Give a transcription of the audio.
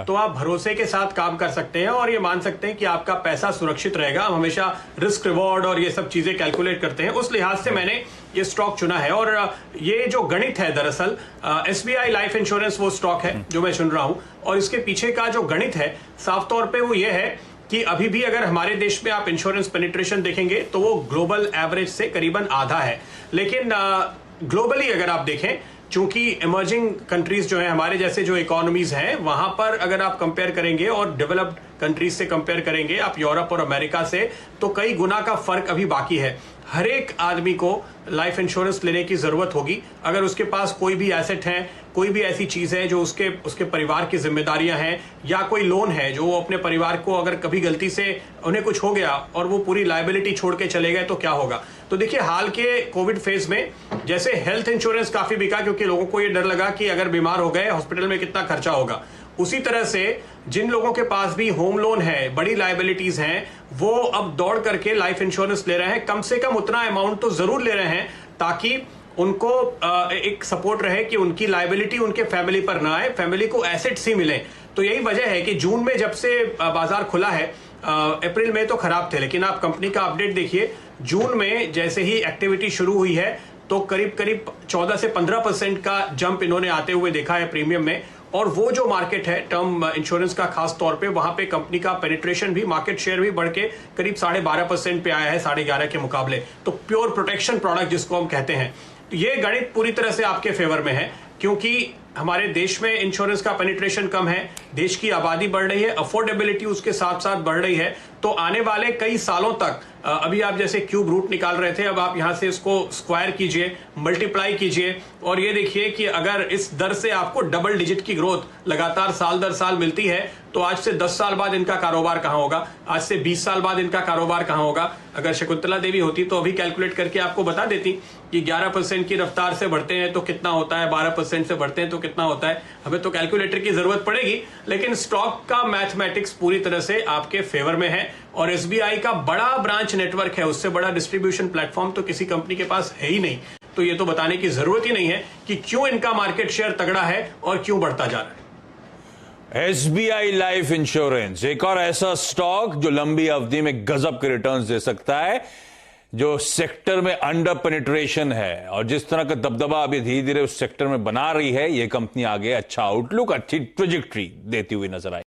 तो आप भरोसे के साथ काम कर सकते हैं और ये मान सकते हैं कि आपका पैसा सुरक्षित रहेगा। हम हमेशा रिस्क रिवॉर्ड और ये सब चीजें कैलकुलेट करते हैं, उस लिहाज से मैंने ये स्टॉक चुना है। और ये जो गणित है, दरअसल SBI लाइफ इंश्योरेंस वो स्टॉक है जो मैं चुन रहा हूं, और इसके पीछे का जो गणित है साफ तौर पे वो ये है कि अभी भी अगर हमारे देश में आप इंश्योरेंस पेनिट्रेशन देखेंगे तो वो ग्लोबल एवरेज से करीबन आधा है। लेकिन ग्लोबली अगर आप देखें, चूंकि इमर्जिंग कंट्रीज जो है, हमारे जैसे जो इकोनॉमीज हैं, वहां पर अगर आप कंपेयर करेंगे और डेवलप्ड कंट्रीज से कंपेयर करेंगे, आप यूरोप और अमेरिका से, तो कई गुना का फर्क अभी बाकी है। हर एक आदमी को लाइफ इंश्योरेंस लेने की जरूरत होगी अगर उसके पास कोई भी एसेट है, कोई भी ऐसी चीज है जो उसके परिवार की जिम्मेदारियां हैं, या कोई लोन है जो वो अपने परिवार को, अगर कभी गलती से उन्हें कुछ हो गया और वो पूरी लायबिलिटी छोड़ के चले गए तो क्या होगा। तो देखिए, हाल के कोविड फेज में जैसे हेल्थ इंश्योरेंस काफी बिका क्योंकि लोगों को ये डर लगा कि अगर बीमार हो गए हॉस्पिटल में कितना खर्चा होगा, उसी तरह से जिन लोगों के पास भी होम लोन है, बड़ी लायबिलिटीज हैं, वो अब दौड़ करके लाइफ इंश्योरेंस ले रहे हैं। कम से कम उतना अमाउंट तो जरूर ले रहे हैं ताकि उनको एक सपोर्ट रहे कि उनकी लायबिलिटी उनके फैमिली पर ना आए, फैमिली को एसेट्स ही मिले। तो यही वजह है कि जून में जब से बाजार खुला है, अप्रैल में तो खराब थे, लेकिन आप कंपनी का अपडेट देखिए, जून में जैसे ही एक्टिविटी शुरू हुई है तो करीब करीब 14 से 15% का जंप इन्होंने आते हुए देखा है प्रीमियम में। और वो जो मार्केट है टर्म इंश्योरेंस का, खास तौर पे वहां पे कंपनी का पेनिट्रेशन भी, मार्केट शेयर भी बढ़ के करीब 12.5% पे आया है 11.5 के मुकाबले। तो प्योर प्रोटेक्शन प्रोडक्ट जिसको हम कहते हैं, तो ये गणित पूरी तरह से आपके फेवर में है क्योंकि हमारे देश में इंश्योरेंस का पेनिट्रेशन कम है, देश की आबादी बढ़ रही है, अफोर्डेबिलिटी उसके साथ साथ बढ़ रही है। तो आने वाले कई सालों तक, अभी आप जैसे क्यूब रूट निकाल रहे थे, अब आप यहां से इसको स्क्वायर कीजिए, मल्टीप्लाई कीजिए, और ये देखिए कि अगर इस दर से आपको डबल डिजिट की ग्रोथ लगातार साल दर साल मिलती है तो आज से 10 साल बाद इनका कारोबार कहां होगा, आज से 20 साल बाद इनका कारोबार कहां होगा। अगर शकुंतला देवी होती तो अभी कैलकुलेट करके आपको बता देती कि 11% की रफ्तार से बढ़ते हैं तो कितना होता है, 12% से बढ़ते हैं तो कितना होता है। हमें तो कैलकुलेटर की जरूरत पड़ेगी, लेकिन स्टॉक का मैथमेटिक्स पूरी तरह से आपके फेवर में है। और SBI का बड़ा ब्रांच नेटवर्क है, उससे बड़ा डिस्ट्रीब्यूशन प्लेटफॉर्म तो किसी कंपनी के पास है ही नहीं। तो ये तो बताने की जरूरत ही नहीं है कि क्यों इनका मार्केट शेयर तगड़ा है और क्यों बढ़ता जा रहा है। SBI लाइफ इंश्योरेंस एक और ऐसा स्टॉक जो लंबी अवधि में गजब के रिटर्न्स दे सकता है, जो सेक्टर में अंडर पेनिट्रेशन है, और जिस तरह का दबदबा अभी धीरे धीरे उस सेक्टर में बना रही है, यह कंपनी आगे अच्छा आउटलुक, अच्छी ट्रेजेक्ट्री देती हुई नजर आई।